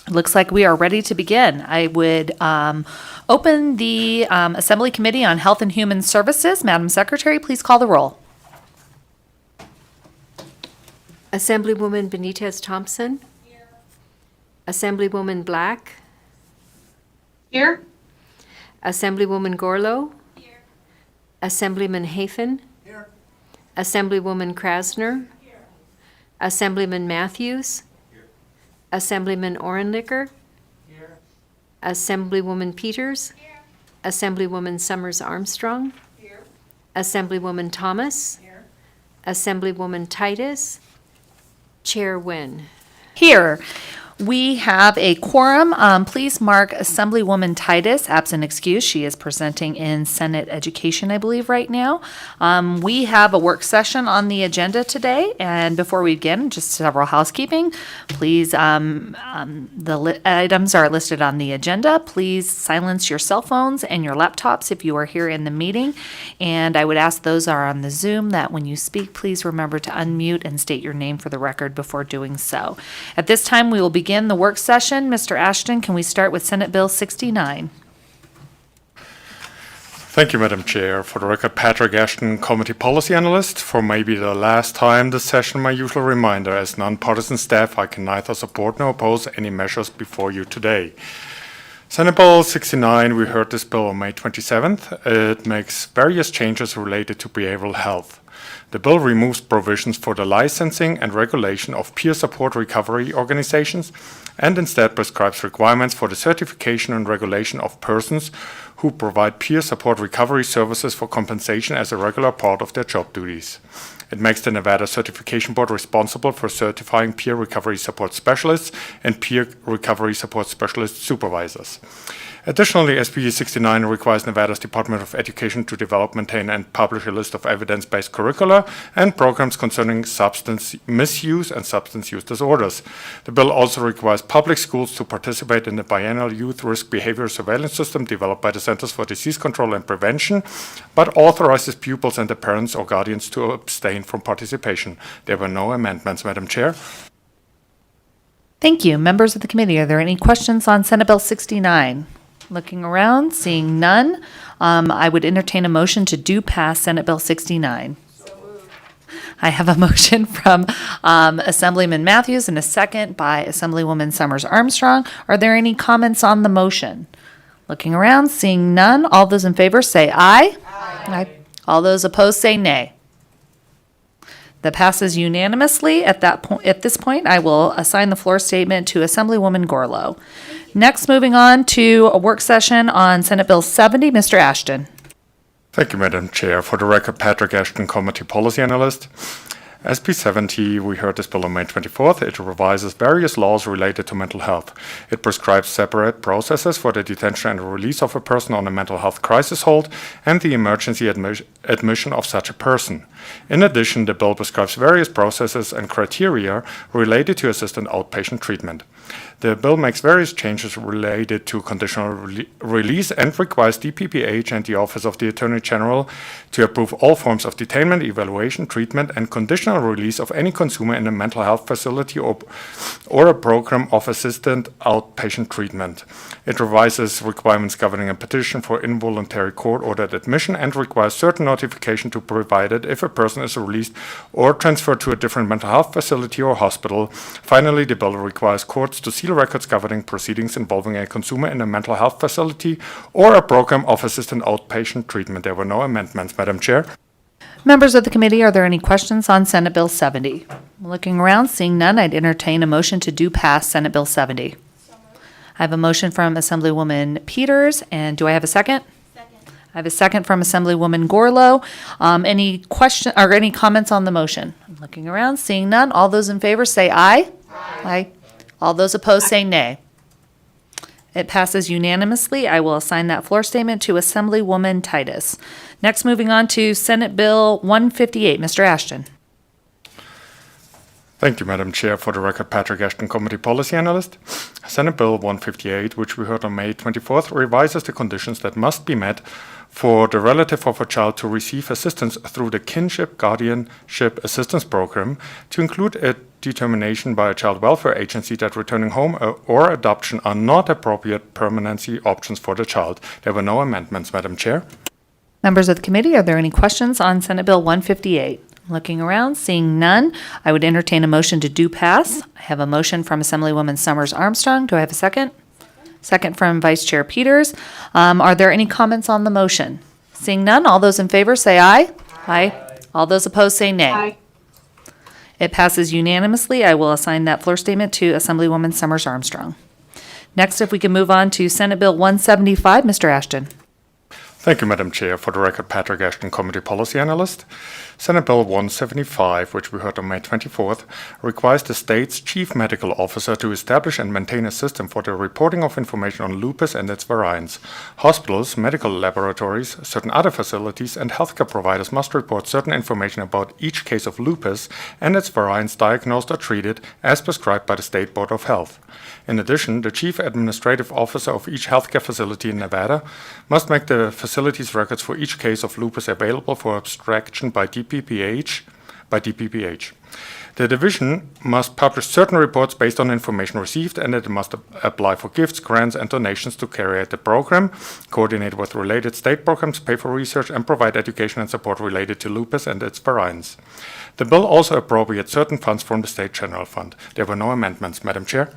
It looks like we are ready to begin. I would open the Assembly Committee on Health and Human Services. Madam Secretary, please call the roll. Assemblywoman Benitez Thompson. Here. Assemblywoman Black. Here. Assemblywoman Gorlow. Here. Assemblyman Hafen. Here. Assemblywoman Krasner. Here. Assemblyman Matthews. Here. Assemblyman Orenlicker. Here. Assemblywoman Peters. Here. Assemblywoman Summers Armstrong. Here. Assemblywoman Thomas. Here. Assemblywoman Titus. Chair Nguyen. Here, we have a quorum. Please mark Assemblywoman Titus, absent excuse. She is presenting in Senate Education, I believe, right now. We have a work session on the agenda today, and before we begin, just several housekeeping. Please, the items are listed on the agenda. Please silence your cell phones and your laptops if you are here in the meeting. And I would ask those who are on the Zoom that when you speak, please remember to unmute and state your name for the record before doing so. At this time, we will begin the work session. Mr. Ashton, can we start with Senate Bill 69? Thank you, Madam Chair. For the record, Patrick Ashton, Committee Policy Analyst. For maybe the last time this session, my usual reminder, as nonpartisan staff, I can neither support nor oppose any measures before you today. Senate Bill 69, we heard this bill on May 27th. It makes various changes related to behavioral health. The bill removes provisions for the licensing and regulation of peer support recovery organizations and instead prescribes requirements for the certification and regulation of persons who provide peer support recovery services for compensation as a regular part of their job duties. It makes the Nevada Certification Board responsible for certifying peer recovery support specialists and peer recovery support specialist supervisors. Additionally, SB 69 requires Nevada's Department of Education to develop, maintain, and publish a list of evidence-based curricula and programs concerning substance misuse and substance use disorders. The bill also requires public schools to participate in the biennial youth risk behavior surveillance system developed by the Centers for Disease Control and Prevention, but authorizes pupils and their parents or guardians to abstain from participation. There were no amendments, Madam Chair. Thank you. Members of the committee, are there any questions on Senate Bill 69? Looking around, seeing none, I would entertain a motion to do pass Senate Bill 69. I have a motion from Assemblyman Matthews and a second by Assemblywoman Summers Armstrong. Are there any comments on the motion? Looking around, seeing none, all those in favor say aye. Aye. All those opposed say nay. That passes unanimously. At this point, I will assign the floor statement to Assemblywoman Gorlow. Next, moving on to a work session on Senate Bill 70. Mr. Ashton. Thank you, Madam Chair. For the record, Patrick Ashton, Committee Policy Analyst. SB 70, we heard this bill on May 24th. It revises various laws related to mental health. It prescribes separate processes for the detention and release of a person on a mental health crisis hold and the emergency admission of such a person. In addition, the bill prescribes various processes and criteria related to assisted outpatient treatment. The bill makes various changes related to conditional release and requires DPPH and the Office of the Attorney General to approve all forms of detainment, evaluation, treatment, and conditional release of any consumer in a mental health facility or a program of assisted outpatient treatment. It revises requirements governing a petition for involuntary court-ordered admission and requires certain notification to be provided if a person is released or transferred to a different mental health facility or hospital. Finally, the bill requires courts to seal records governing proceedings involving a consumer in a mental health facility or a program of assisted outpatient treatment. There were no amendments, Madam Chair. Members of the committee, are there any questions on Senate Bill 70? Looking around, seeing none, I'd entertain a motion to do pass Senate Bill 70. I have a motion from Assemblywoman Peters, and do I have a second? Second. I have a second from Assemblywoman Gorlow. Any question or any comments on the motion? I'm looking around, seeing none. All those in favor say aye. Aye. Aye. All those opposed say nay. It passes unanimously. I will assign that floor statement to Assemblywoman Titus. Next, moving on to Senate Bill 158. Mr. Ashton. Thank you, Madam Chair. For the record, Patrick Ashton, Committee Policy Analyst. Senate Bill 158, which we heard on May 24th, revises the conditions that must be met for the relative of a child to receive assistance through the Kinship Guardianship Assistance Program to include determination by a child welfare agency that returning home or adoption are not appropriate permanency options for the child. There were no amendments, Madam Chair. Members of the committee, are there any questions on Senate Bill 158? Looking around, seeing none, I would entertain a motion to do pass. I have a motion from Assemblywoman Summers Armstrong. Do I have a second? Second from Vice Chair Peters. Are there any comments on the motion? Seeing none, all those in favor say aye. Aye. All those opposed say nay. Aye. It passes unanimously. I will assign that floor statement to Assemblywoman Summers Armstrong. Next, if we can move on to Senate Bill 175, Mr. Ashton. Thank you, Madam Chair. For the record, Patrick Ashton, Committee Policy Analyst. Senate Bill 175, which we heard on May 24th, requires the state's chief medical officer to establish and maintain a system for the reporting of information on lupus and its variants. Hospitals, medical laboratories, certain other facilities, and healthcare providers must report certain information about each case of lupus and its variants diagnosed or treated as prescribed by the State Board of Health. In addition, the chief administrative officer of each healthcare facility in Nevada must make the facility's records for each case of lupus available for abstraction by DPPH. The division must publish certain reports based on information received, and it must apply for gifts, grants, and donations to carry out the program, coordinate with related state programs, pay for research, and provide education and support related to lupus and its variants. The bill also appropriates certain funds from the State General Fund. There were no amendments, Madam Chair.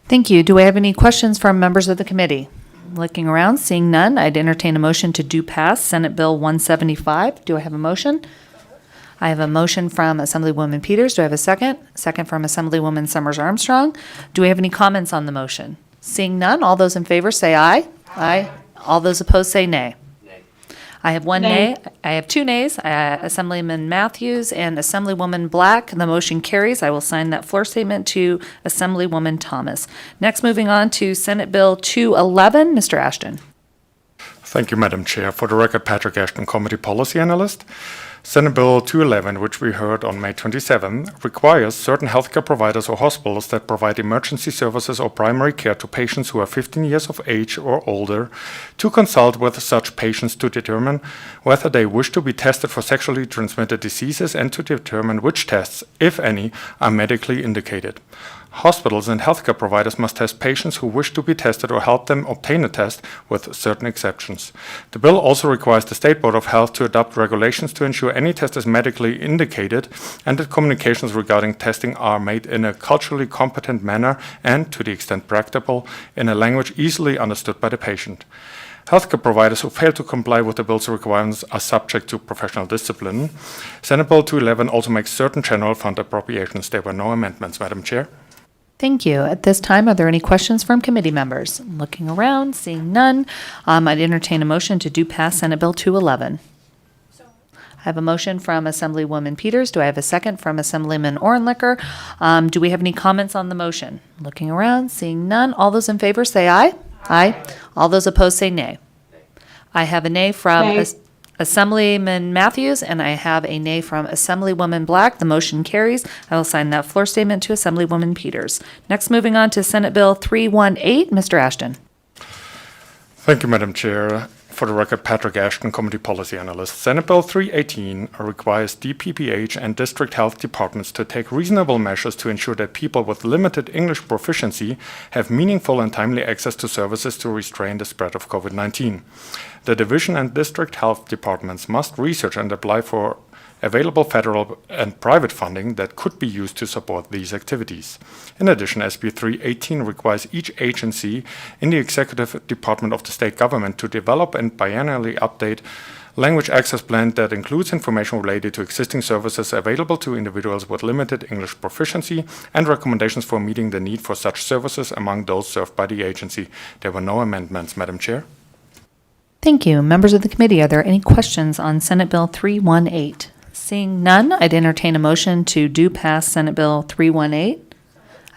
Thank you. Do I have any questions from members of the committee? Looking around, seeing none, I'd entertain a motion to do pass Senate Bill 175. Do I have a motion? I have a motion from Assemblywoman Peters. Do I have a second? Second from Assemblywoman Summers Armstrong. Do we have any comments on the motion? Seeing none, all those in favor say aye. Aye. All those opposed say nay. I have one nay. I have two nays, Assemblyman Matthews and Assemblywoman Black. The motion carries. I will sign that floor statement to Assemblywoman Thomas. Next, moving on to Senate Bill 211, Mr. Ashton. Thank you, Madam Chair. For the record, Patrick Ashton, Committee Policy Analyst. Senate Bill 211, which we heard on May 27, requires certain healthcare providers or hospitals that provide emergency services or primary care to patients who are 15 years of age or older to consult with such patients to determine whether they wish to be tested for sexually transmitted diseases and to determine which tests, if any, are medically indicated. Hospitals and healthcare providers must test patients who wish to be tested or help them obtain a test, with certain exceptions. The bill also requires the State Board of Health to adopt regulations to ensure any test is medically indicated and that communications regarding testing are made in a culturally competent manner and, to the extent practicable, in a language easily understood by the patient. Healthcare providers who fail to comply with the bill's requirements are subject to professional discipline. Senate Bill 211 also makes certain general fund appropriations. There were no amendments, Madam Chair. Thank you. At this time, are there any questions from committee members? Looking around, seeing none, I'd entertain a motion to do pass Senate Bill 211. I have a motion from Assemblywoman Peters. Do I have a second from Assemblyman Ornlicker? Do we have any comments on the motion? Looking around, seeing none, all those in favor say aye. Aye. All those opposed say nay. I have a nay from Nay. Assemblyman Matthews, and I have a nay from Assemblywoman Black. The motion carries. I will sign that floor statement to Assemblywoman Peters. Next, moving on to Senate Bill 318, Mr. Ashton. Thank you, Madam Chair. For the record, Patrick Ashton, Committee Policy Analyst. Senate Bill 318 requires DPPH and district health departments to take reasonable measures to ensure that people with limited English proficiency have meaningful and timely access to services to restrain the spread of COVID-19. The division and district health departments must research and apply for available federal and private funding that could be used to support these activities. In addition, SB 318 requires each agency in the executive department of the state government to develop and biannually update language access plan that includes information related to existing services available to individuals with limited English proficiency and recommendations for meeting the need for such services among those served by the agency. There were no amendments, Madam Chair. Thank you. Members of the committee, are there any questions on Senate Bill 318? Seeing none, I'd entertain a motion to do pass Senate Bill 318.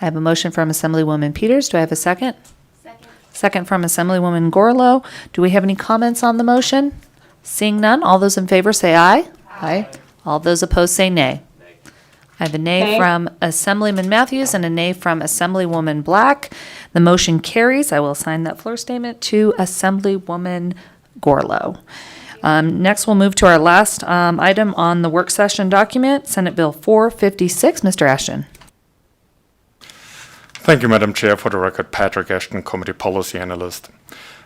I have a motion from Assemblywoman Peters. Do I have a second? Second from Assemblywoman Gorlow. Do we have any comments on the motion? Seeing none, all those in favor say aye. Aye. All those opposed say nay. I have a nay Nay. from Assemblyman Matthews and a nay from Assemblywoman Black. The motion carries. I will sign that floor statement to Assemblywoman Gorlow. Next, we'll move to our last item on the work session document, Senate Bill 456. Mr. Ashton. Thank you, Madam Chair. For the record, Patrick Ashton, Committee Policy Analyst.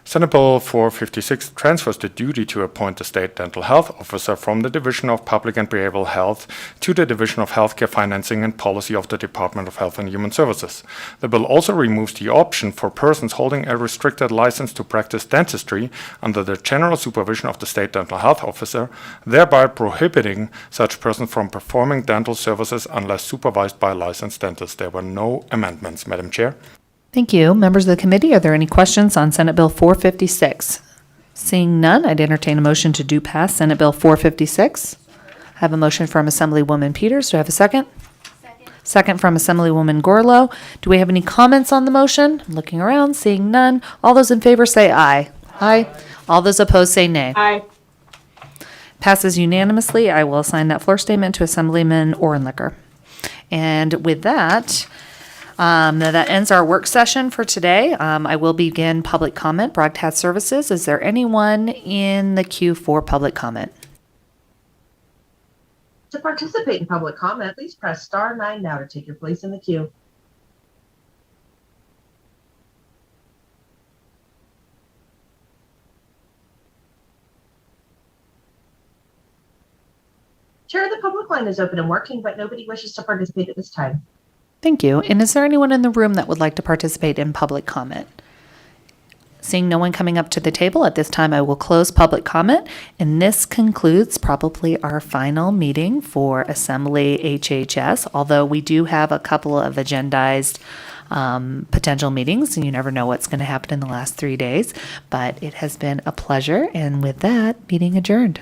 Senate Bill 456 transfers the duty to appoint the state dental health officer from the Division of Public and Behavioral Health to the Division of Healthcare Financing and Policy of the Department of Health and Human Services. The bill also removes the option for persons holding a restricted license to practice dentistry under the general supervision of the state dental health officer, thereby prohibiting such persons from performing dental services unless supervised by a licensed dentist. There were no amendments, Madam Chair. Thank you. Members of the committee, are there any questions on Senate Bill 456? Seeing none, I'd entertain a motion to do pass Senate Bill 456. I have a motion from Assemblywoman Peters. Do I have a second? Second from Assemblywoman Gorlow. Do we have any comments on the motion? I'm looking around, seeing none. All those in favor say aye. Aye. All those opposed say nay. Aye. Passes unanimously. I will assign that floor statement to Assemblyman Orenlicker. And with that, that ends our work session for today. I will begin public comment, broadcast services. Is there anyone in the queue for public comment? To participate in public comment, please press *9 now to take your place in the queue. Chair, the public line is open and working, but nobody wishes to participate at this time. Thank you. And is there anyone in the room that would like to participate in public comment? Seeing no one coming up to the table at this time, I will close public comment. And this concludes probably our final meeting for Assembly HHS, although we do have a couple of agendized potential meetings, and you never know what's going to happen in the last 3 days. But it has been a pleasure. And with that, meeting adjourned.